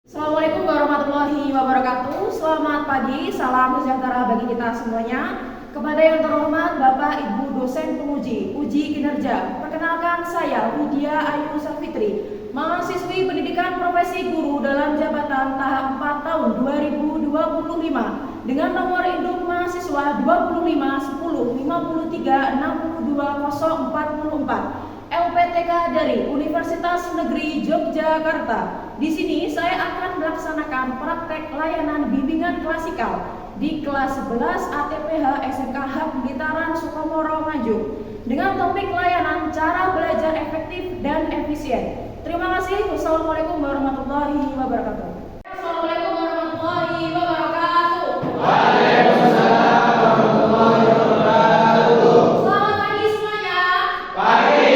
Assalamualaikum warahmatullahi wabarakatuh. Selamat pagi, salam sejahtera bagi kita semuanya. Kepada yang terhormat Bapak Ibu dosen penguji uji kinerja, perkenalkan saya Widya Ayu Safitri, mahasiswi pendidikan profesi guru dalam jabatan tahap 4 tahun 2025 dengan nomor induk mahasiswa 251053620044. LPTK dari Universitas Negeri Yogyakarta. Di sini saya akan melaksanakan praktek layanan bimbingan klasikal di kelas 11 ATPH SMK Hak Gitaran Sukomoro Nganjuk dengan topik layanan cara belajar efektif dan efisien. Terima kasih. Wassalamualaikum warahmatullahi wabarakatuh. Assalamualaikum warahmatullahi wabarakatuh. Waalaikumsalam warahmatullahi wabarakatuh. Selamat pagi semuanya. Pagi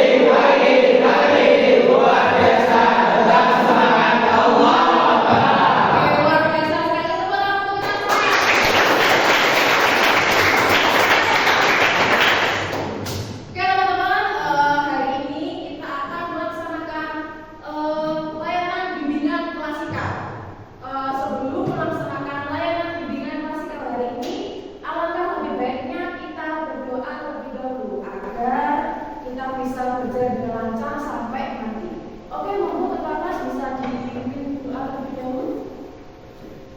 luar biasa, tetap semangat, Allahu Akbar. Oke, luar biasa sekali. Tepuk tangan untuk kita semuanya. Oke teman-teman, hari ini kita akan melaksanakan layanan bimbingan klasikal. Sebelum melaksanakan layanan bimbingan klasikal hari ini, alangkah lebih baiknya kita berdoa terlebih dahulu agar kita bisa berjalan dengan lancar sampai nanti. Oke, monggo ketua kelas bisa dipimpin doa terlebih dahulu.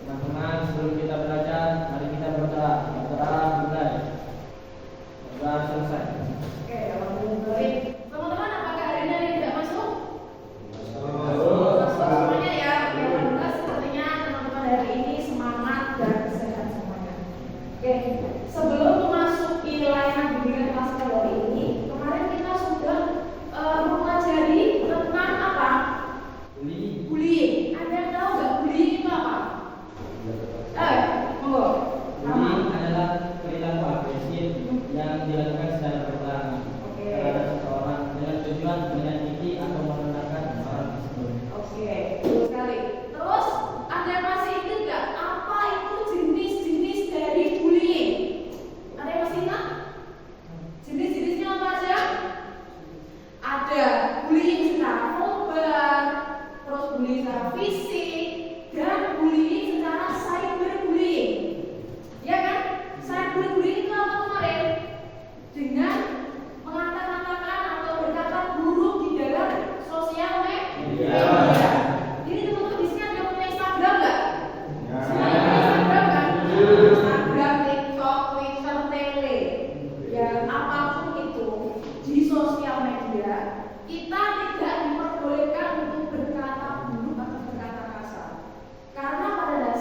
Teman-teman, sebelum kita belajar, mari kita berdoa. Berdoa mulai. Berdoa selesai. Oke, alhamdulillah. Teman-teman, apakah hari ini ada yang tidak masuk? Semuanya ya, alhamdulillah sepertinya teman-teman hari ini semangat dan sehat semuanya. Oke, sebelum memasuki layanan bimbingan klasikal hari ini, kemarin kita sudah mempelajari tentang apa? Bullying. Ada yang tahu nggak bullying itu apa? Monggo. Bullying adalah perilaku agresif yang dilakukan secara berlebihan terhadap seseorang dengan tujuan menyakiti atau merendahkan orang tersebut. Oke, betul sekali. Terus, Anda masih ingat nggak apa itu jenis-jenis dari bullying? Ada yang masih ingat? Jenis-jenisnya apa aja? Ada bullying secara verbal, terus bullying secara fisik, dan bullying secara cyberbullying. Ya kan? Cyberbullying itu apa kemarin? Dengan mengata-ngatakan atau berkata buruk di dalam sosial media. Ini teman-teman di sini ada yang punya Instagram nggak? Semuanya punya Instagram kan? Instagram, TikTok, Twitter, Tele, ya apapun itu di sosial media, kita tidak diperbolehkan untuk berkata buruk atau berkata kasar. Karena pada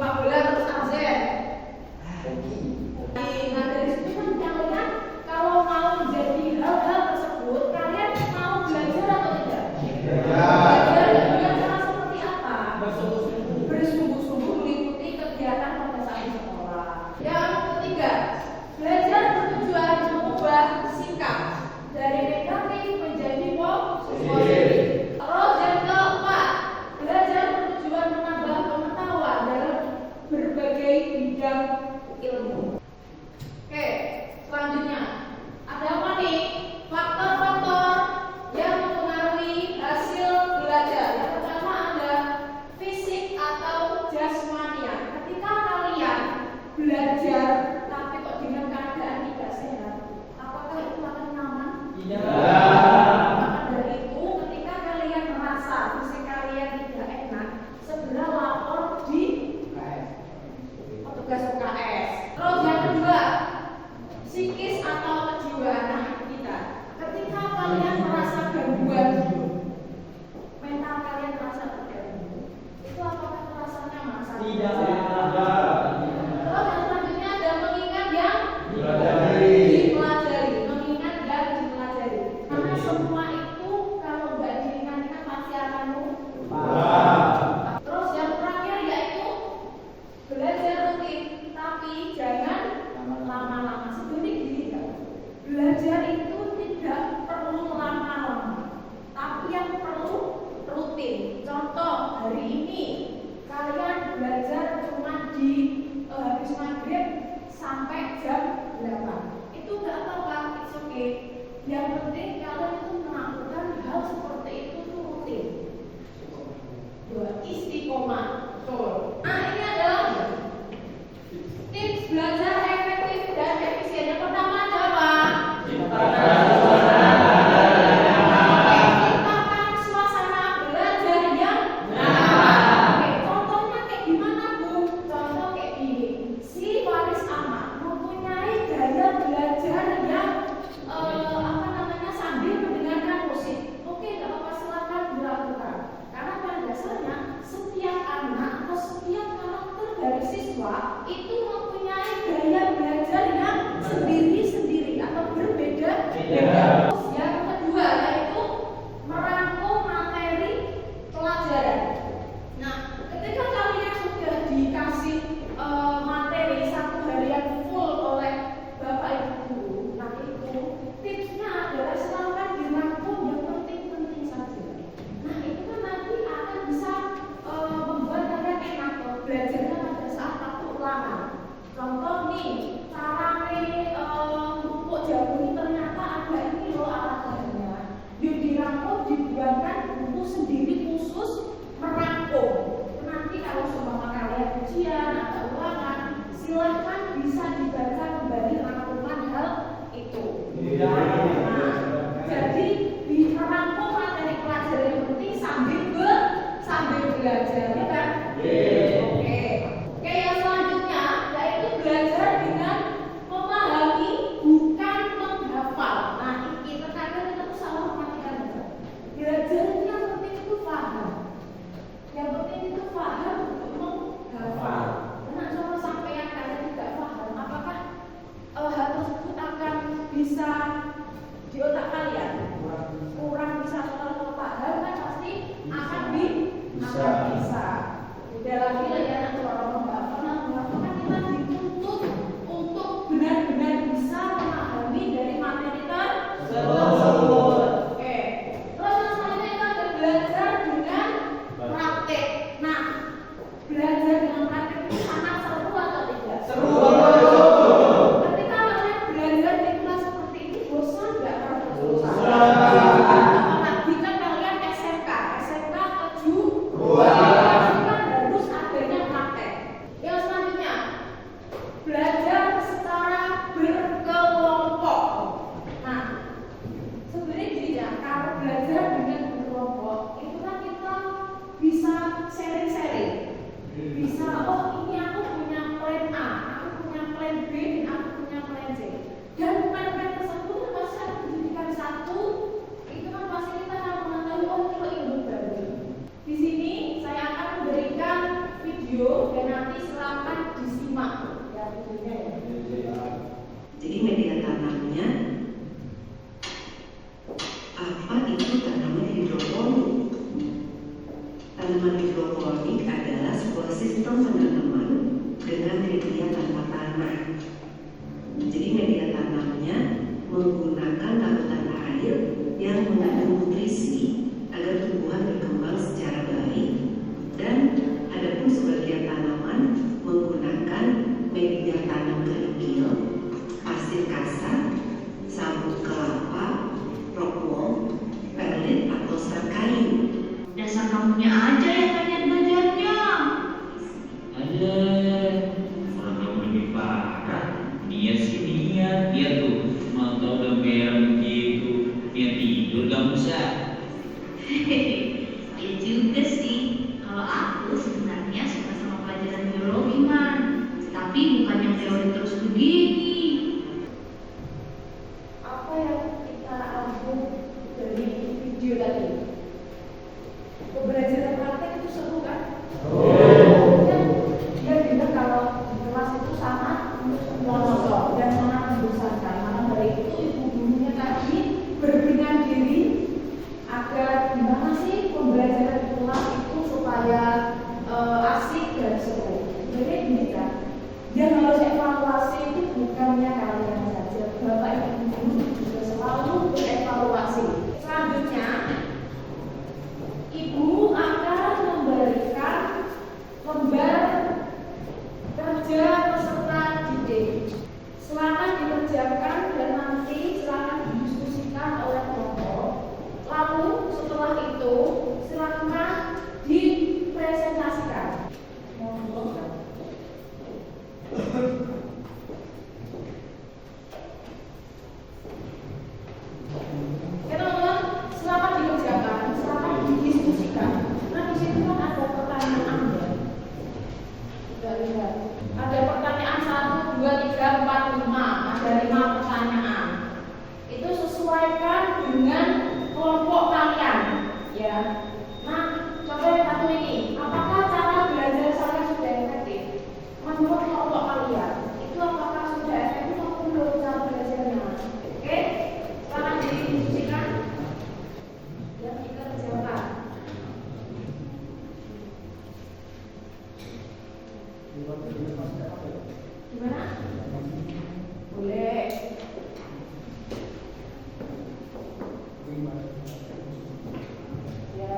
sepak bola terus absen. Nah dari situ kan kalian kalau mau menjadi hal-hal tersebut kalian mau belajar atau tidak? Belajar dengan cara seperti apa? Bersungguh-sungguh mengikuti kegiatan pada saat di sekolah. Yang ketiga, belajar bertujuan mengubah sikap dari negatif menjadi positif. Terus yang keempat, belajar bertujuan menambah pengetahuan dalam berbagai bidang ilmu. Oke, selanjutnya ada apa nih? Faktor-faktor yang mempengaruhi hasil belajar. Yang pertama ada fisik atau jasmania. Ketika kalian belajar tapi kok dengan keadaan tidak sehat, apakah itu akan nyaman? Maka dari itu, ketika kalian merasa fisik kalian tidak enak, segera lapor di petugas UKS. Terus yang kedua, psikis atau kejiwaan kita. Ketika kalian merasa gangguan mental kalian merasa terganggu, itu apakah merasa nyaman? Tidak. Terus yang selanjutnya ada mengingat yang dipelajari, mengingat dan dipelajari. Karena semua itu kalau nggak diingat-ingat pasti akan lupa. Terus yang terakhir yaitu belajar rutin, tapi jangan lama-lama. Sebenarnya gini kan, belajar itu tidak perlu lama-lama, tapi yang perlu rutin. Contoh hari ini kalian belajar cuma di habis maghrib sampai jam 8. Itu nggak apa-apa, it's okay. Yang penting kalian itu melakukan hal seperti itu tuh rutin. Istiqomah. Betul. Nah ini adalah tips belajar efektif dan efisien. Yang pertama ada apa? Ciptakan suasana belajar yang nyaman. Oke, contohnya kayak gimana Bu? Contoh kayak gini. Si Faris Ahmad mempunyai gaya belajar yang sambil mendengarkan musik. Oke, nggak apa-apa, silakan dilakukan. Karena pada dasarnya setiap anak atau setiap karakter dari siswa itu mempunyai gaya belajar yang sendiri-sendiri atau berbeda-beda. Terus yang kedua yaitu merangkum materi pelajaran. Nah, ketika kalian sudah dikasih materi satu harian full oleh Bapak Ibu guru, nah itu tipsnya adalah silakan dirangkum yang penting-penting saja. Nah itu kan nanti akan bisa membuat kalian enak belajarnya pada saat waktu ulangan. Contoh nih, cara pupuk jagung ini ternyata ada ini loh alasannya. Yuk dirangkum, dibuatkan buku sendiri khusus merangkum. Nanti kalau seumpama kalian ujian atau ulangan, silahkan bisa dibaca kembali rangkuman hal itu. Jadi merangkum materi pelajaran yang penting sambil belajar, ya kan? Oke, yang selanjutnya yaitu belajar dengan video dan nanti silakan disimak ya videonya ya. Jadi media tanamnya apa itu tanaman hidroponik? Tanaman hidroponik adalah sebuah sistem penanaman dengan media tanpa tanah. Jadi media tanamnya menggunakan larutan air yang mengandung nutrisi agar tumbuhan berkembang secara baik, dan adapun sebagian tanaman menggunakan media tanam kerikil, pasir kasar, sabut kelapa, rock wool, perlit atau serat kayu. Dasar kamunya aja yang banyak belajarnya. Ada orang kamu lebih parah. Dia tuh mata udah merah begitu, dia tidur gak bisa. Ya juga sih. Kalau aku sebenarnya suka sama pelajaran biologi man, tapi bukan yang teori terus begini. Apa yang kita ambil dari video tadi? Pembelajaran praktek itu seru kan? Dan dia bilang kalau di kelas itu sangat monoton dan sangat membosankan. Maka dari itu ibu gurunya tadi berbenah diri agar gimana sih pembelajaran di kelas itu supaya asik dan seru. Jadi gini kan, yang harus evaluasi itu bukannya kalian saja, bapak ibu guru juga selalu berevaluasi. Selanjutnya, ibu akan memberikan lembar kerja peserta didik. Silakan dikerjakan dan nanti silakan didiskusikan oleh kelompok. Lalu setelah itu silakan dipresentasikan. Oke teman-teman, silakan dikerjakan, silakan didiskusikan. Nah di situ kan ada pertanyaan ya. Kita lihat. Ada pertanyaan 1, 2, 3, 4, 5. Ada 5 pertanyaan. Itu sesuaikan dengan kelompok kalian, ya. Nah, coba yang satu ini. Apakah cara belajar saya sudah efektif? Menurut kelompok kalian, itu apakah sudah efektif atau belum cara belajarnya? Oke, silakan didiskusikan. Dan kita kerjakan. Gimana? Boleh. Ya.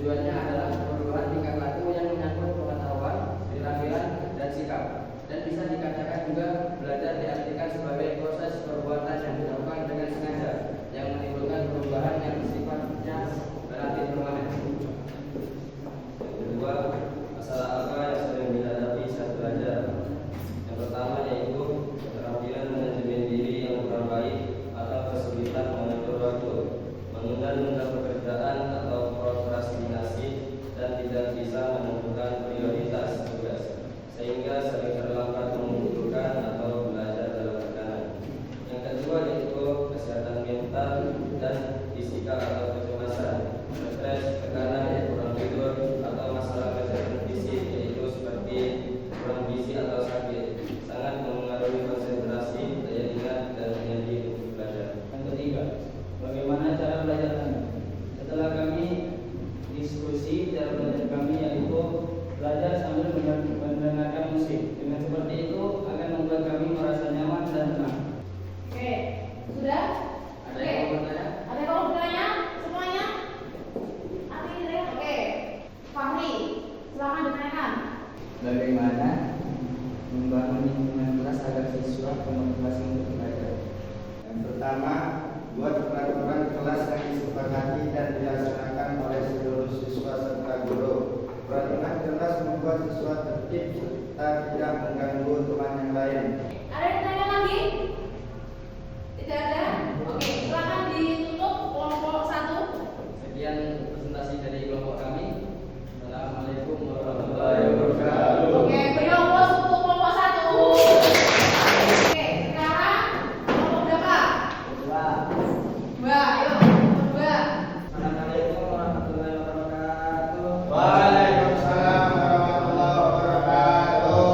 Tujuannya adalah perubahan tingkah laku yang menyangkut pengetahuan, perilaku, dan sikap. Dan bisa dikatakan juga belajar diartikan sebagai proses perbuatan yang dilakukan dengan sengaja yang menimbulkan perubahan yang sifatnya relatif permanen. Kedua, masalah apa yang sering dihadapi saat belajar? Yang pertama yaitu keterampilan manajemen diri yang kurang baik atau kesulitan mengatur waktu, menunda-nunda pekerjaan atau prokrastinasi, dan tidak bisa menentukan prioritas tugas, sehingga sering terlambat mengumpulkan atau belajar dalam tekanan. Yang kedua yaitu kesehatan mental dan fisikal atau kecemasan, stres, tekanan, kurang tidur, atau masalah kesehatan fisik yaitu seperti kurang gizi atau sakit, sangat mempengaruhi konsentrasi, daya ingat, dan energi untuk belajar. Yang ketiga, bagaimana cara belajar kami? Setelah kami diskusi, cara belajar kami yaitu belajar sambil mendengarkan musik. Dengan seperti itu akan membuat kami merasa nyaman dan tenang. Oke, sudah? Ada yang mau bertanya? Ada yang mau bertanya? Semuanya? Akhirnya, oke. Fahri, silakan ditanyakan. Bagaimana membangun lingkungan kelas agar siswa termotivasi untuk belajar? Yang pertama, buat peraturan kelas yang disepakati dan dilaksanakan oleh seluruh siswa serta guru. Peraturan kelas membuat siswa tertib serta tidak mengganggu teman yang lain. Ada yang bertanya lagi? Tidak ada? Oke, silakan ditutup kelompok 1. Sekian presentasi dari kelompok kami. Assalamualaikum warahmatullahi wabarakatuh. Oke, beri ongkos untuk kelompok 1. Oke, sekarang kelompok berapa? 2, ayo, kelompok 2. Assalamualaikum warahmatullahi wabarakatuh. Waalaikumsalam warahmatullahi wabarakatuh.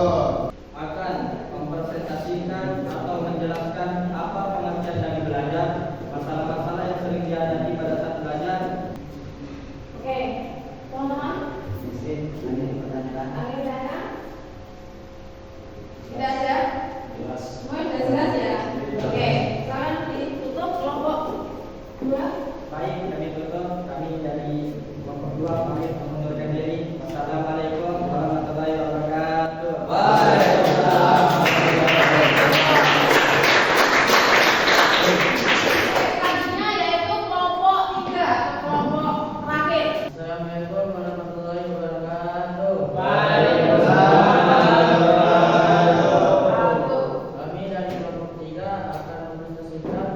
Akan mempresentasikan atau menjelaskan apa pengertian dari belajar, masalah-masalah yang sering dihadapi pada saat belajar. Oke, teman-teman, Pertanyaan. ada yang bertanya? Tidak ada? Jelas. Semua sudah jelas ya? Oke, sekarang ditutup kelompok 2. Baik, kami tutup. Kami dari kelompok 2 pamit mengundurkan diri. Wassalamualaikum warahmatullahi wabarakatuh. Waalaikumsalam. Selanjutnya yaitu kelompok 3 atau kelompok terakhir. Assalamualaikum warahmatullahi wabarakatuh. Kami dari kelompok 3 akan mempresentasikan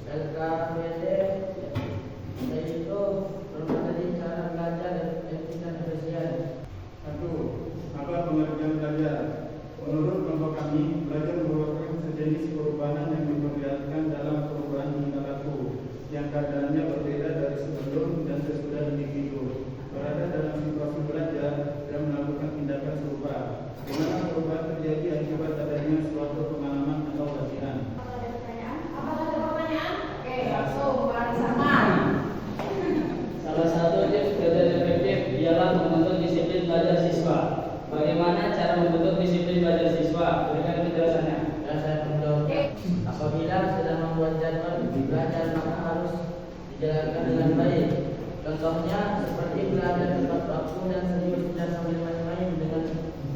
LKPD, yaitu bermateri cara belajar dan etis dan efisien. 1. Apa pengertian belajar? Menurut kelompok kami, belajar merupakan sejenis perubahan yang diperlihatkan dalam perubahan tingkah laku yang keadaannya berbeda dari sebelum dan sesudah individu berada dalam situasi belajar dan melakukan tindakan serupa, di mana perubahan terjadi akibat adanya suatu pengalaman atau latihan. Apakah ada pertanyaan? Apakah ada pertanyaan? Oke, langsung Pak Sama. Salah satu tips belajar efektif ialah membentuk disiplin belajar siswa. Bagaimana cara membentuk disiplin belajar siswa? Berikan penjelasannya. Ya, saya menjawab. Apabila sedang membuat jadwal belajar maka harus dijalankan dengan baik. Contohnya seperti belajar tepat waktu dan serius, tidak sambil main-main dengan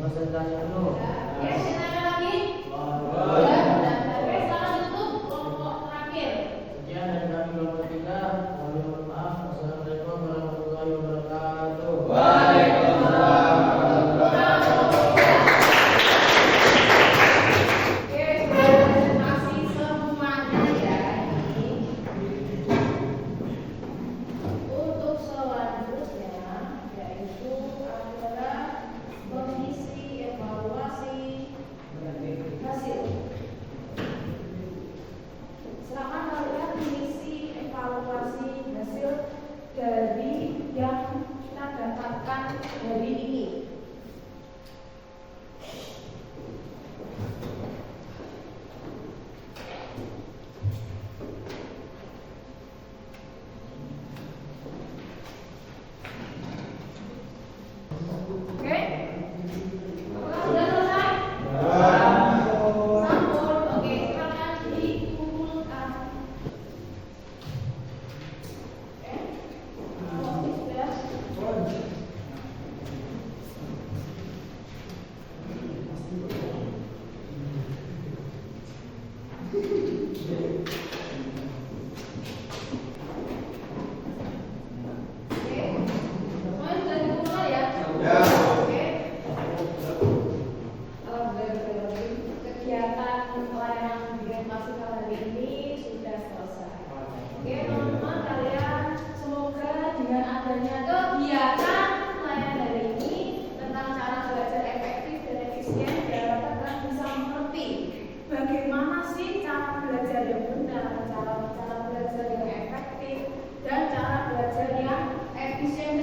konsentrasi penuh. Oke, silakan lagi. Wah. Oke, silakan ditutup kelompok terakhir. Sekian dari kami kelompok 3. Mohon maaf. Wassalamualaikum warahmatullahi wabarakatuh. Waalaikumsalam warahmatullahi Oke, sudah presentasi semuanya ya ini. Untuk selanjutnya yaitu adalah kegiatan pelajaran hari ini tentang cara belajar efektif dan efisien biar kita bisa mengerti bagaimana sih cara belajar yang benar, cara belajar yang efektif, dan cara belajar yang efisien